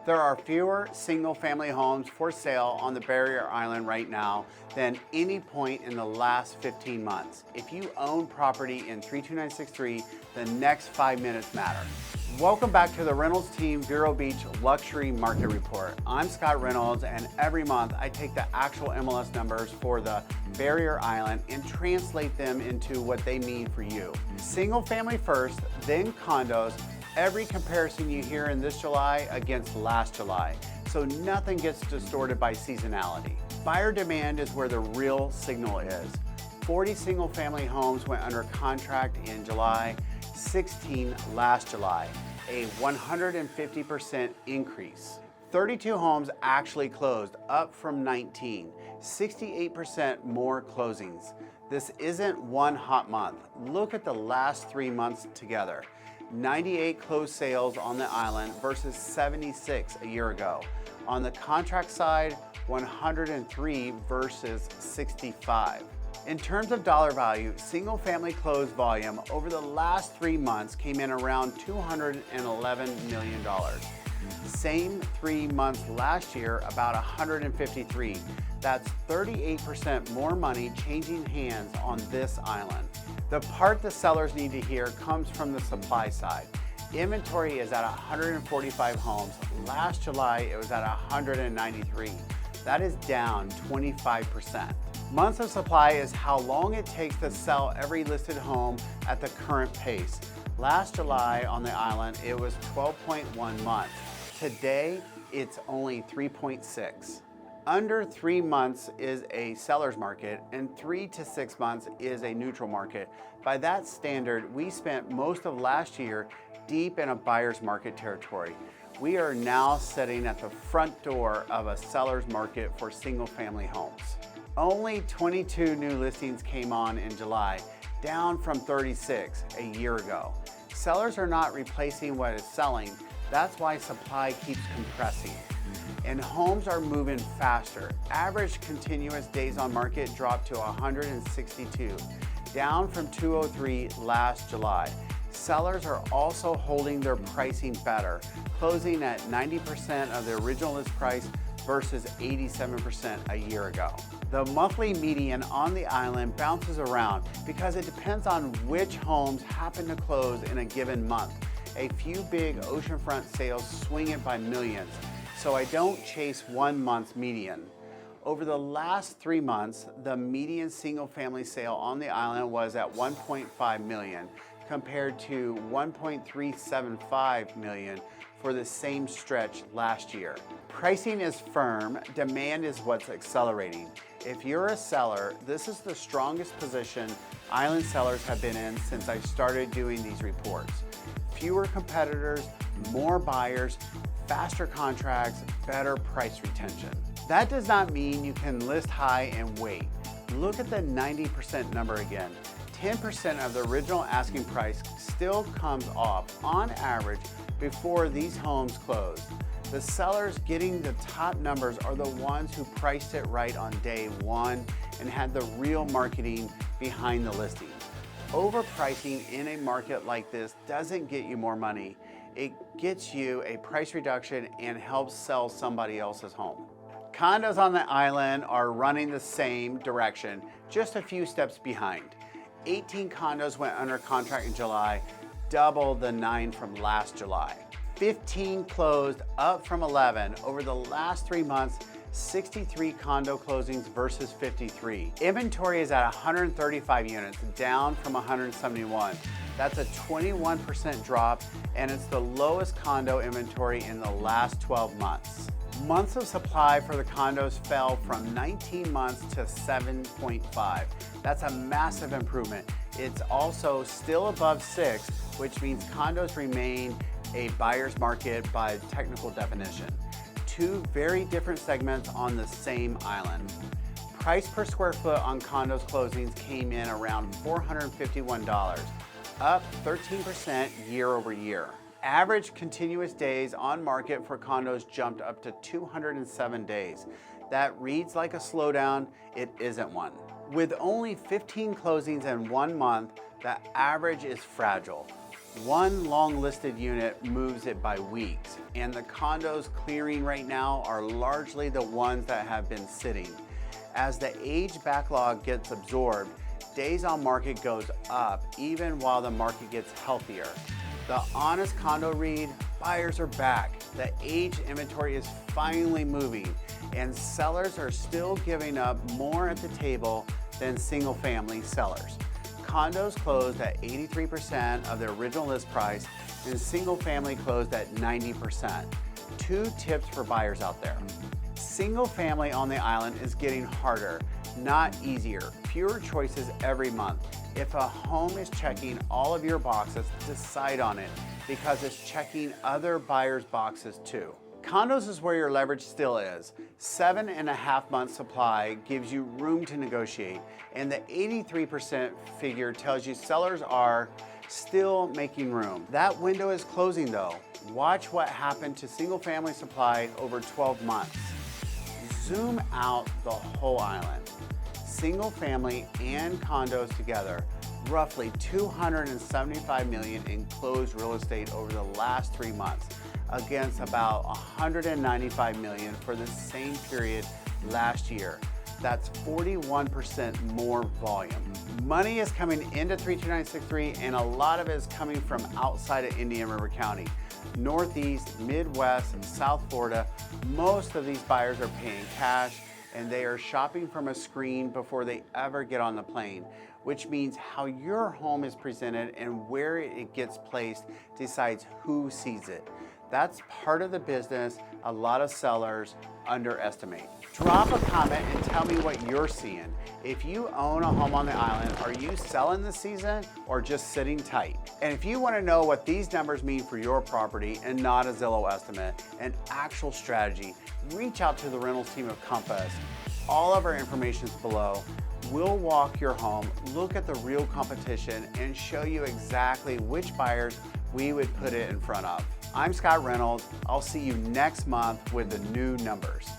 There are fewer single-family homes for sale on the Barrier Island right now than any point in the last 15 months. If you own property in 32963, the next 5 minutes matter. Welcome back to the Reynolds Team Vero Beach Luxury Market Report. I'm Scott Reynolds, and every month I take the actual MLS numbers for the Barrier Island and translate them into what they mean for you. Single family first, then condos. Every comparison you hear in this July against last July, so nothing gets distorted by seasonality. Buyer demand is where the real signal is. 40 single family homes went under contract in July, 16 last July, a 150% increase. 32 homes actually closed, up from 19, 68% more closings. This isn't one hot month. Look at the last 3 months together. 98 closed sales on the island versus 76 a year ago. On the contract side, 103 versus 65. In terms of dollar value, single family closed volume over the last 3 months came in around $211 million. Same 3 months last year, about 153. That's 38% more money changing hands on this island. The part the sellers need to hear comes from the supply side. Inventory is at 145 homes. Last July, it was at 193. That is down 25%. Months of supply is how long it takes to sell every listed home at the current pace. Last July on the island, it was 12.1 months. Today, it's only 3.6. Under 3 months is a seller's market, and 3 to 6 months is a neutral market. By that standard, we spent most of last year deep in a buyer's market territory. We are now sitting at the front door of a seller's market for single family homes. Only 22 new listings came on in July, down from 36 a year ago. Sellers are not replacing what is selling. That's why supply keeps compressing. And homes are moving faster. Average continuous days on market dropped to 162, down from 203 last July. Sellers are also holding their pricing better, closing at 90% of the original list price versus 87% a year ago. The monthly median on the island bounces around because it depends on which homes happen to close in a given month. A few big oceanfront sales swing it by millions, so I don't chase 1 month's median. Over the last 3 months, the median single family sale on the island was at 1.5 million compared to 1.375 million for the same stretch last year. Pricing is firm, demand is what's accelerating. If you're a seller, this is the strongest position island sellers have been in since I started doing these reports. Fewer competitors, more buyers, faster contracts, better price retention. That does not mean you can list high and wait. Look at the 90% number again. 10% of the original asking price still comes off on average before these homes close. The sellers getting the top numbers are the ones who priced it right on day one and had the real marketing behind the listing. Overpricing in a market like this doesn't get you more money. It gets you a price reduction and helps sell somebody else's home. Condos on the island are running the same direction, just a few steps behind. 18 condos went under contract in July, double the 9 from last July. 15 closed, up from 11. Over the last 3 months, 63 condo closings versus 53. Inventory is at 135 units, down from 171. That's a 21% drop, and it's the lowest condo inventory in the last 12 months. Months of supply for the condos fell from 19 months to 7.5. That's a massive improvement. It's also still above 6, which means condos remain a buyer's market by technical definition. Two very different segments on the same island. Price per square foot on condos closings came in around $451, up 13% year over year. Average continuous days on market for condos jumped up to 207 days. That reads like a slowdown, it isn't one. With only 15 closings in 1 month, the average is fragile. One long listed unit moves it by weeks, and the condos clearing right now are largely the ones that have been sitting. As the age backlog gets absorbed, days on market goes up even while the market gets healthier. The honest condo read, buyers are back. The aged inventory is finally moving, and sellers are still giving up more at the table than single family sellers. Condos closed at 83% of their original list price, and single family closed at 90%. Two tips for buyers out there. Single family on the island is getting harder, not easier. Fewer choices every month. If a home is checking all of your boxes, decide on it because it's checking other buyers' boxes too. Condos is where your leverage still is. 7.5 months supply gives you room to negotiate, and the 83% figure tells you sellers are still making room. That window is closing though. Watch what happened to single family supply over 12 months. Zoom out the whole island. Single family and condos together, roughly $275 million in closed real estate over the last 3 months, against about $195 million for the same period last year. That's 41% more volume. Money is coming into 32963, and a lot of it is coming from outside of Indian River County. Northeast, Midwest, and South Florida, most of these buyers are paying cash, and they are shopping from a screen before they ever get on the plane, which means how your home is presented and where it gets placed decides who sees it. That's part of the business a lot of sellers underestimate. Drop a comment and tell me what you're seeing. If you own a home on the island, are you selling this season or just sitting tight? And if you want to know what these numbers mean for your property and not a Zillow estimate, an actual strategy, reach out to the rentals team of Compass. All of our information is below. We'll walk your home, look at the real competition, and show you exactly which buyers we would put it in front of. I'm Scott Reynolds. I'll see you next month with the new numbers.